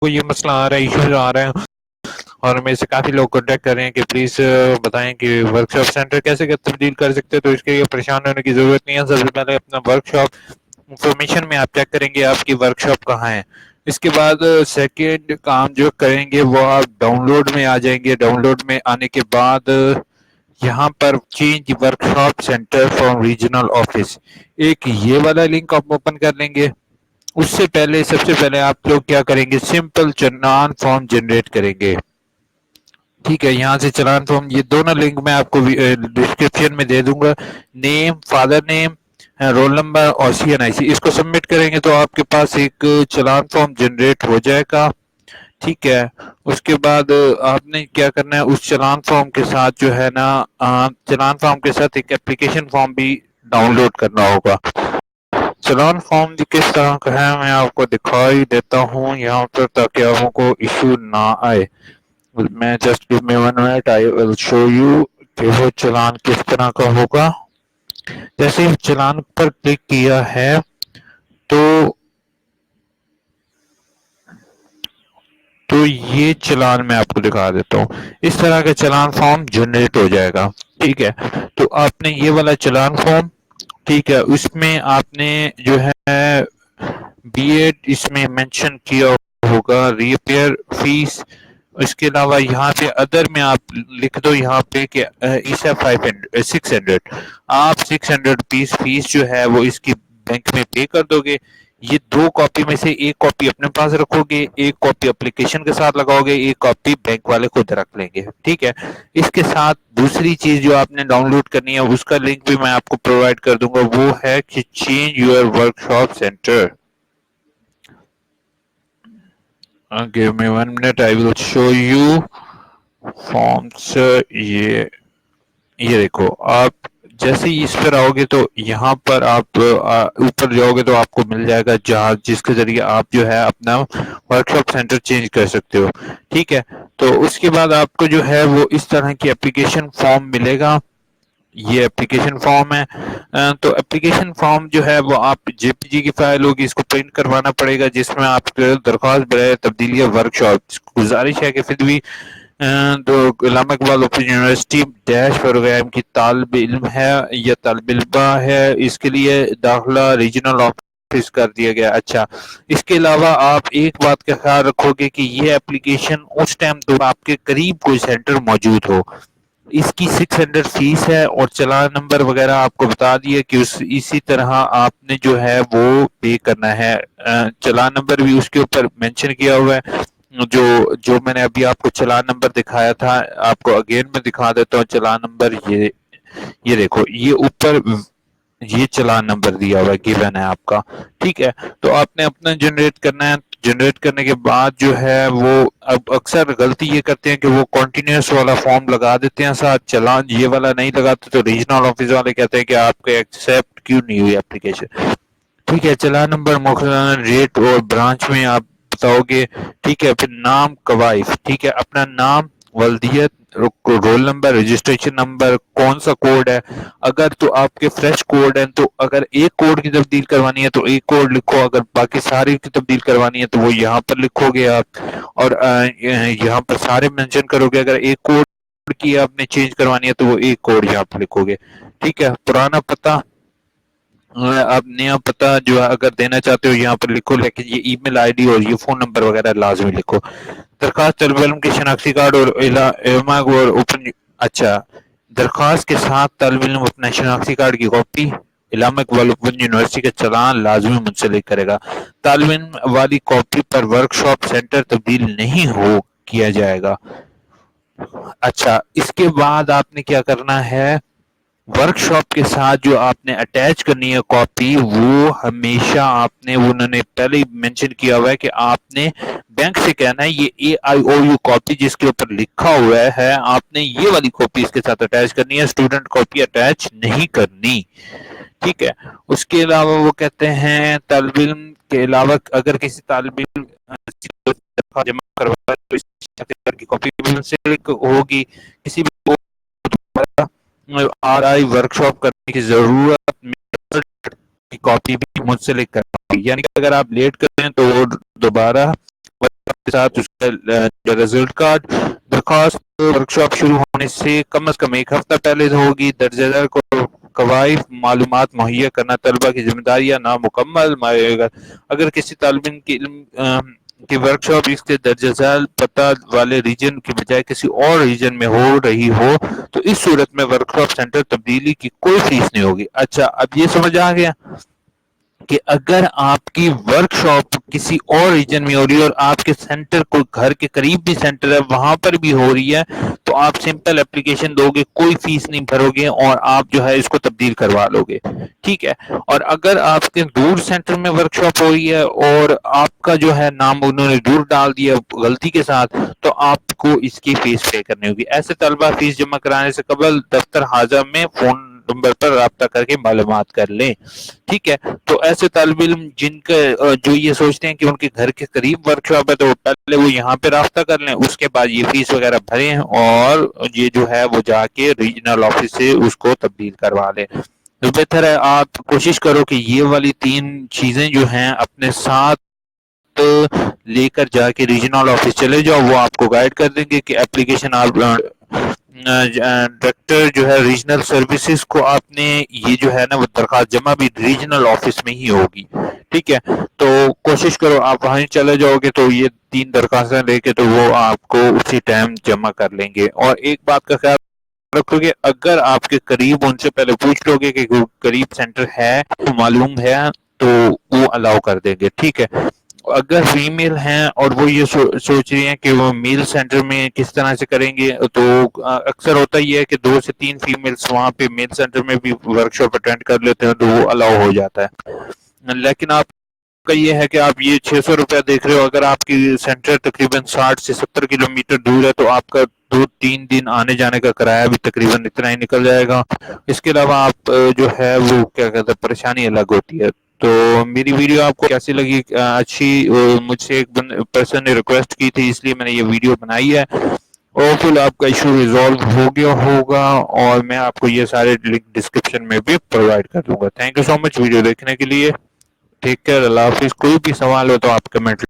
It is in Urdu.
یہ مسئلہ آ رہا ہے، ایشوز آ رہے ہیں، اور ہمیں سے کافی لوگ کانٹیکٹ کر رہے ہیں کہ پلیز بتائیں کہ ورک شاپ سینٹر کیسے تبدیل کر سکتے ہیں. تو اس کے لیے پریشان ہونے کی ضرورت نہیں ہے. سب سے پہلے اپنا ورک شاپ انفارمیشن میں آپ چیک کریں گے آپ کی ورک شاپ کہاں ہے. اس کے بعد سیکنڈ کام جو کریں گے وہ آپ ڈاؤن لوڈ میں آ جائیں گے. ڈاؤن لوڈ میں آنے کے بعد یہاں پر change workshop centre from regional office, ایک یہ والا لنک آپ اوپن کر لیں گے. اس سے پہلے سب سے پہلے آپ لوگ کیا کریں گے، سمپل چلان فارم جنریٹ کریں گے. ٹھیک ہے، یہاں سے چلان فارم، یہ دونوں لنک میں آپ کو ڈسکرپشن میں دے دوں گا. نیم، فادر نیم، رول نمبر اور سی این آئی سی، اس کو سبمٹ کریں گے تو آپ کے پاس ایک چلان فارم جنریٹ ہو جائے گا. ٹھیک ہے، اس کے بعد آپ نے کیا کرنا ہے، اس چلان فارم کے ساتھ جو ہے نا، چلان فارم کے ساتھ ایک اپلیکیشن فارم بھی ڈاؤن لوڈ کرنا ہوگا. چلان فارم کس طرح کا ہے میں آپ کو دکھائی دیتا ہوں یہاں پر تاکہ آپ کو ایشو نہ آئے. میں just give me 1 minute, I will show you کہ وہ چلان کس طرح کا ہوگا. جیسے ہی چلان پر کلک کیا ہے تو یہ چلان میں آپ کو دکھا دیتا ہوں. اس طرح کا چلان فارم جنریٹ ہو جائے گا. ٹھیک ہے، تو آپ نے یہ والا چلان فارم، ٹھیک ہے، اس میں آپ نے جو ہے بی ایڈ اس میں مینشن کیا ہوگا، ری اپیئر فیس. اس کے علاوہ یہاں پہ ادر میں آپ لکھ دو یہاں پہ کہ ایسا 600 آپ 600 فیس جو ہے وہ اس کی بینک میں پے کر دو گے. یہ دو کاپی میں سے ایک کاپی اپنے پاس رکھو گے، ایک کاپی اپلیکیشن کے ساتھ لگاؤ گے، ایک کاپی بینک والے خود رکھ لیں گے. ٹھیک ہے، اس کے ساتھ دوسری چیز جو آپ نے ڈاؤن لوڈ کرنی ہے اس کا لنک بھی میں آپ کو پرووائڈ کر دوں گا، وہ ہے کہ change your work shop centre. Give me 1 minute, I will show you forms. یہ دیکھو، آپ جیسے ہی اس پر آؤ گے تو یہاں پر آپ اوپر جاؤ گے تو آپ کو مل جائے گا جہاز جس کے ذریعے آپ جو ہے اپنا ورک شاپ سینٹر چینج کر سکتے ہو. ٹھیک ہے، تو اس کے بعد آپ کو جو ہے وہ اس طرح کی اپلیکیشن فارم ملے گا. یہ اپلیکیشن فارم ہے. تو اپلیکیشن فارم جو ہے وہ آپ جے پی جی کی فائل ہوگی، اس کو پرنٹ کروانا پڑے گا، جس میں آپ درخواست برائے تبدیلی ورک شاپ. گزارش ہے کہ پھر بھی تو Allama Iqbal open university dash program کی طالب علم ہے یا طالب علمہ ہے، اس کے لیے داخلہ ریجنل آفس کر دیا گیا. اچھا، اس کے علاوہ آپ ایک بات کا خیال رکھو گے کہ یہ اپلیکیشن اس ٹائم تو آپ کے قریب کوئی سینٹر موجود ہو. اس کی 600 فیس ہے اور چلان نمبر وغیرہ آپ کو بتا دیے کہ اسی طرح آپ نے جو ہے وہ پے کرنا ہے. چلان نمبر بھی اس کے اوپر مینشن کیا ہوا ہے، جو میں نے ابھی آپ کو چلان نمبر دکھایا تھا. آپ کو اگین میں دکھا دیتا ہوں چلان نمبر. یہ دیکھو، یہ اوپر یہ چلان نمبر دیا ہوا ہے، گیون ہے آپ کا. ٹھیک ہے، تو آپ نے اپنا جنریٹ کرنا ہے. جنریٹ کرنے کے بعد جو ہے وہ اب اکثر غلطی یہ کرتے ہیں کہ وہ کنٹینیوس والا فارم لگا دیتے ہیں ساتھ، چلان یہ والا نہیں لگاتے تو ریجنل آفس والے کہتے ہیں کہ آپ کے ایکسیپٹ کیوں نہیں ہوئی اپلیکیشن. ٹھیک ہے، چلان نمبر، مخزن ریٹ اور برانچ میں آپ بتاؤ گے. ٹھیک ہے، پھر نام کوائف، ٹھیک ہے، اپنا نام، ولدیت، رول نمبر، رجسٹریشن نمبر، کون سا کوڈ ہے. اگر تو آپ کے فریش کوڈ ہیں تو اگر ایک کوڈ کی تبدیل کروانی ہے تو ایک کوڈ لکھو، اگر باقی ساری کی تبدیل کروانی ہے تو وہ یہاں پر لکھو گے آپ، اور یہاں پر سارے مینشن کرو گے. اگر ایک کوڈ کی آپ نے چینج کروانی ہے تو وہ ایک کوڈ یہاں پہ لکھو گے. ٹھیک ہے، پرانا پتہ، آپ نیا پتہ جو اگر دینا چاہتے ہو یہاں پر لکھو، لیکن یہ ای میل آئی ڈی اور یہ فون نمبر وغیرہ لازمی لکھو. درخواست طالب علم کی شناختی کارڈ اور اوپن. اچھا، درخواست کے ساتھ طالب علم اپنا شناختی کارڈ کی کاپی، علامہ اقبال اوپن یونیورسٹی کا چلان لازمی منسلک کرے گا. طالب علم والی کاپی پر ورک شاپ سینٹر تبدیل نہیں ہو کیا جائے گا. اچھا، اس کے بعد آپ نے کیا کرنا ہے، ورک شاپ کے ساتھ جو آپ نے اٹیچ کرنی ہے کاپی، وہ ہمیشہ آپ نے، انہوں نے پہلے ہی مینشن کیا ہوا ہے کہ آپ نے بینک سے کہنا ہے یہ اے آئی او یو کاپی جس کے اوپر لکھا ہوا ہے آپ نے یہ والی کاپی اس کے ساتھ اٹیچ کرنی ہے، اسٹوڈنٹ کاپی اٹیچ نہیں کرنی. ٹھیک ہے، اس کے علاوہ وہ کہتے ہیں طالب علم کے علاوہ اگر کسی طالب علم جمع کروا کی کاپی ہوگی، کسی بھی آر آئی ورک شاپ کرنے کی ضرورت کی کاپی بھی منسلک کرنا ہوگی. یعنی کہ اگر آپ لیٹ کریں تو وہ دوبارہ کے ساتھ اس کا رزلٹ کارڈ۔ درخواست ورکشاپ شروع ہونے سے کم از کم ایک ہفتہ پہلے ہوگی۔ درجہ ذیل کو قواعد معلومات مہیا کرنا طلبہ کی ذمہ داری یا نامکمل مانے گا۔ اگر کسی طالب علم کی ورکشاپ اس کے درجہ ذیل پتہ والے ریجن کی بجائے کسی اور ریجن میں ہو رہی ہو تو اس صورت میں ورکشاپ سینٹر تبدیلی کی کوئی فیس نہیں ہوگی۔ اچھا، اب یہ سمجھ آ گیا کہ اگر آپ کی ورک شاپ کسی اور ریجن میں ہو رہی ہے اور آپ کے سینٹر کو گھر کے قریب بھی سینٹر ہے وہاں پر بھی ہو رہی ہے تو آپ سمپل اپلیکیشن دو گے، کوئی فیس نہیں بھرو گے اور آپ جو ہے اس کو تبدیل کروا لو گے، ٹھیک ہے۔ اور اگر آپ کے دور سینٹر میں ورک شاپ ہو رہی ہے اور آپ کا جو ہے نام انہوں نے دور ڈال دیا غلطی کے ساتھ تو آپ کو اس کی فیس پے کرنی ہوگی۔ ایسے طلبہ فیس جمع کرانے سے قبل دفتر حاضر میں فون نمبر پر رابطہ کر کے معلومات کر لیں، ٹھیک ہے۔ تو ایسے طالب علم جن کا جو یہ سوچتے ہیں کہ ان کے گھر کے قریب ورک شاپ ہے تو پہلے وہ یہاں پہ رابطہ کر لیں، اس کے بعد یہ فیس وغیرہ بھریں اور یہ جو ہے وہ جا کے ریجنل آفس سے اس کو تبدیل کروا لیں۔ تو بہتر ہے آپ کوشش کرو کہ یہ والی 3 چیزیں جو ہیں اپنے ساتھ لے کر جا کے ریجنل آفس چلے جاؤ، وہ آپ کو گائیڈ کر دیں گے کہ اپلیکیشن آپ ڈائریکٹر جو ہے ریجنل سروسز کو آپ نے یہ جو ہے نا وہ درخواست جمع بھی ریجنل آفس میں ہی ہوگی، ٹھیک ہے۔ تو کوشش کرو آپ وہیں چلے جاؤ گے تو یہ 3 درخواستیں لے کے تو وہ آپ کو اسی ٹائم جمع کر لیں گے۔ اور ایک بات کا خیال رکھو گے، اگر آپ کے قریب ان سے پہلے پوچھ لو گے کہ قریب سینٹر ہے معلوم ہے تو وہ الاؤ کر دیں گے، ٹھیک ہے۔ اگر فیمیل ہیں اور وہ یہ سوچ رہی ہیں کہ وہ میل سینٹر میں کس طرح سے کریں گے تو اکثر ہوتا ہی ہے کہ 2 سے 3 فیمیلز وہاں پہ میل سینٹر میں بھی ورک شاپ اٹینڈ کر لیتے ہیں تو وہ الاؤ ہو جاتا ہے۔ لیکن آپ کا یہ ہے کہ آپ یہ 600 روپیہ دیکھ رہے ہو، اگر آپ کی سینٹر تقریباً 60 سے 70 کلومیٹر دور ہے تو آپ کا 2-3 دن آنے جانے کا کرایہ بھی تقریباً اتنا ہی نکل جائے گا۔ اس کے علاوہ آپ جو ہے وہ کیا کہتے ہیں پریشانی الگ ہوتی ہے۔ تو میری ویڈیو آپ کو کیسی لگی؟ اچھی، مجھ سے ایک پرسن نے ریکویسٹ کی تھی اس لیے میں نے یہ ویڈیو بنائی ہے۔ ہوپفل آپ کا ایشو ریزالو ہو گیا ہوگا اور میں آپ کو یہ سارے لنک ڈسکرپشن میں بھی پرووائڈ کر دوں گا۔ Thank you so much video دیکھنے کے لیے، ٹیک کیئر، اللہ حافظ۔ کوئی بھی سوال ہو تو آپ کمنٹ